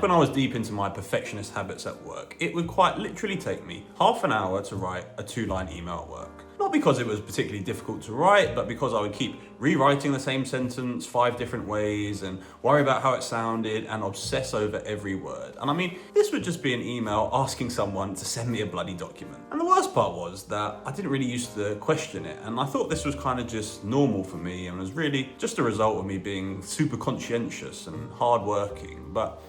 when I was deep into my perfectionist habits at work, it would quite literally take me half an hour to write a 2-line email at work. Not because it was particularly difficult to write, but because I would keep rewriting the same sentence 5 different ways and worry about how it sounded and obsess over every word. And I mean, this would just be an email asking someone to send me a bloody document. And the worst part was that I didn't really used to question it, and I thought this was kind of just normal for me and was really just a result of me being super conscientious and hardworking. But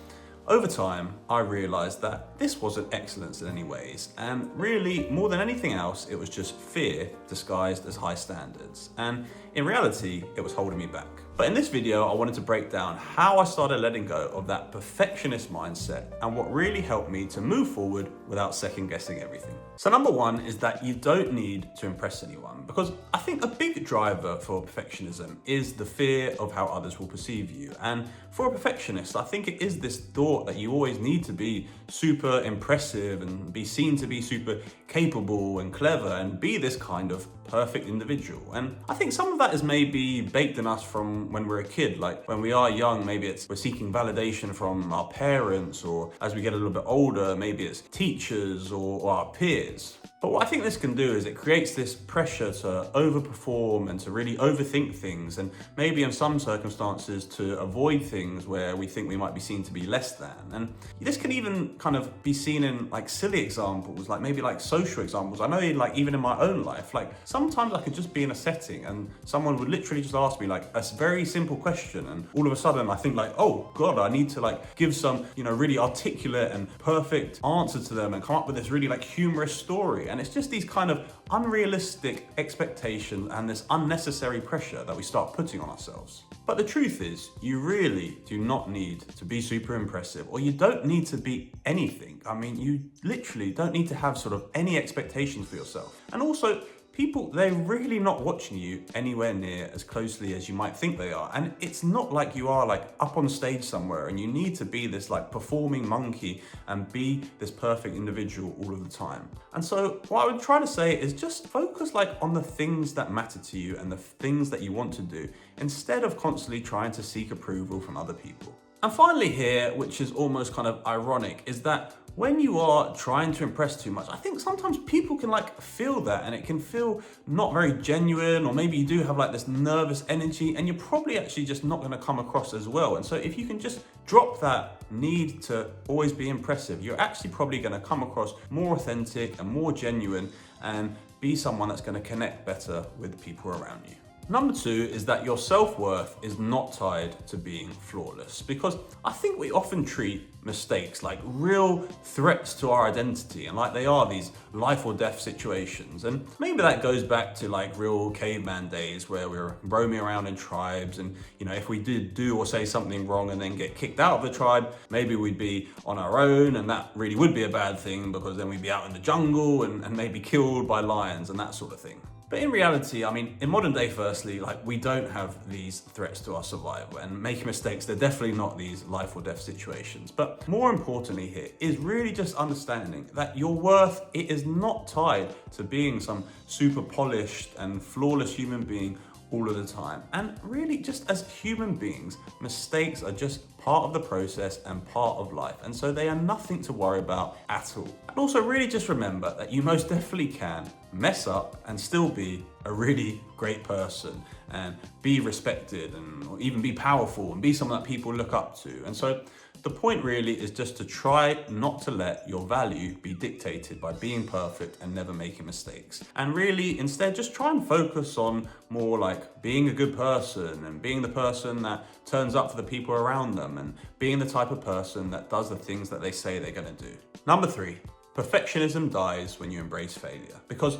over time, I realized that this wasn't excellence in any ways, and really, more than anything else, it was just fear disguised as high standards. And in reality, it was holding me back. But in this video, I wanted to break down how I started letting go of that perfectionist mindset and what really helped me to move forward without second guessing everything. So number one is that you don't need to impress anyone, because I think a big driver for perfectionism is the fear of how others will perceive you. And for a perfectionist, I think it is this thought that you always need to be super impressive and be seen to be super capable and clever and be this kind of perfect individual. And I think some of that is maybe baked in us from when we're a kid. Like when we are young, maybe it's we're seeking validation from our parents, or as we get a little bit older, maybe it's teachers or our peers. But what I think this can do is it creates this pressure to overperform and to really overthink things, and maybe in some circumstances to avoid things where we think we might be seen to be less than. And this can even kind of be seen in like silly examples, like maybe like social examples. I know like even in my own life, like sometimes I could just be in a setting and someone would literally just ask me like a very simple question, and all of a sudden I think like, oh God, I need to like give some, really articulate and perfect answer to them and come up with this really like humorous story. And it's just these kind of unrealistic expectations and this unnecessary pressure that we start putting on ourselves. But the truth is, you really do not need to be super impressive, or you don't need to be anything. I mean, you literally don't need to have sort of any expectations for yourself. And also, people, they're really not watching you anywhere near as closely as you might think they are. And it's not like you are like up on stage somewhere and you need to be this like performing monkey and be this perfect individual all of the time. And so what I would try to say is just focus like on the things that matter to you and the things that you want to do, instead of constantly trying to seek approval from other people. And finally here, which is almost kind of ironic, is that when you are trying to impress too much, I think sometimes people can like feel that, and it can feel not very genuine, or maybe you do have like this nervous energy and you're probably actually just not going to come across as well. And so if you can just drop that need to always be impressive, you're actually probably going to come across more authentic and more genuine and be someone that's going to connect better with people around you. Number two is that your self-worth is not tied to being flawless, because I think we often treat mistakes like real threats to our identity, and like they are these life or death situations. And maybe that goes back to like real caveman days where we were roaming around in tribes, and if we did do or say something wrong and then get kicked out of the tribe, maybe we'd be on our own, and that really would be a bad thing, because then we'd be out in the jungle and maybe killed by lions and that sort of thing. But in reality, I mean, in modern day, firstly, like we don't have these threats to our survival, and making mistakes, they're definitely not these life or death situations. But more importantly here is really just understanding that your worth, it is not tied to being some super polished and flawless human being all of the time. And really, just as human beings, mistakes are just part of the process and part of life. And so they are nothing to worry about at all. And also really just remember that you most definitely can mess up and still be a really great person and be respected and or even be powerful and be someone that people look up to. And so the point really is just to try not to let your value be dictated by being perfect and never making mistakes. And really, instead, just try and focus on more like being a good person and being the person that turns up for the people around them and being the type of person that does the things that they say they're going to do. Number three, perfectionism dies when you embrace failure. Because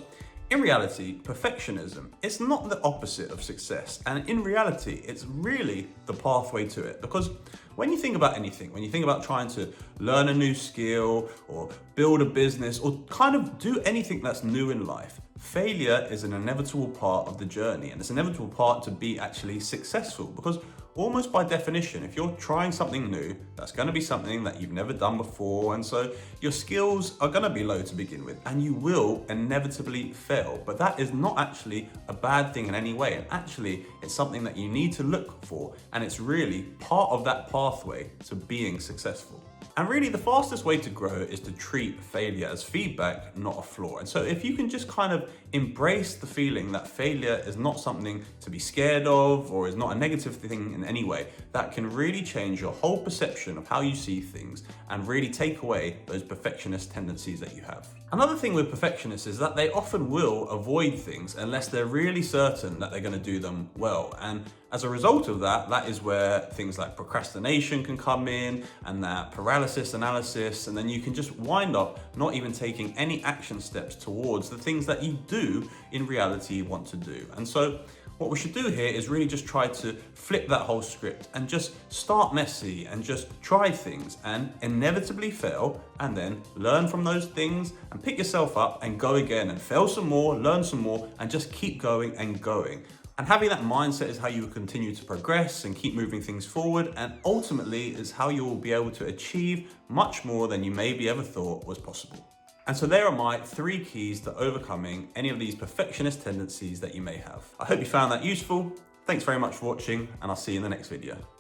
in reality, perfectionism is not the opposite of success. And in reality, it's really the pathway to it. Because when you think about anything, when you think about trying to learn a new skill or build a business or kind of do anything that's new in life, failure is an inevitable part of the journey, and it's an inevitable part to be actually successful. Because almost by definition, if you're trying something new, that's going to be something that you've never done before, and so your skills are going to be low to begin with, and you will inevitably fail. But that is not actually a bad thing in any way, and actually it's something that you need to look for, and it's really part of that pathway to being successful. And really, the fastest way to grow is to treat failure as feedback, not a flaw. And so if you can just kind of embrace the feeling that failure is not something to be scared of or is not a negative thing in any way, that can really change your whole perception of how you see things and really take away those perfectionist tendencies that you have. Another thing with perfectionists is that they often will avoid things unless they're really certain that they're going to do them well. And as a result of that, that is where things like procrastination can come in, and that paralysis analysis, and then you can just wind up not even taking any action steps towards the things that you do in reality want to do. And so what we should do here is really just try to flip that whole script and just start messy and just try things and inevitably fail, and then learn from those things and pick yourself up and go again and fail some more, learn some more, and just keep going and going. And having that mindset is how you will continue to progress and keep moving things forward, and ultimately is how you will be able to achieve much more than you maybe ever thought was possible. And so there are my 3 keys to overcoming any of these perfectionist tendencies that you may have. I hope you found that useful. Thanks very much for watching, and I'll see you in the next video.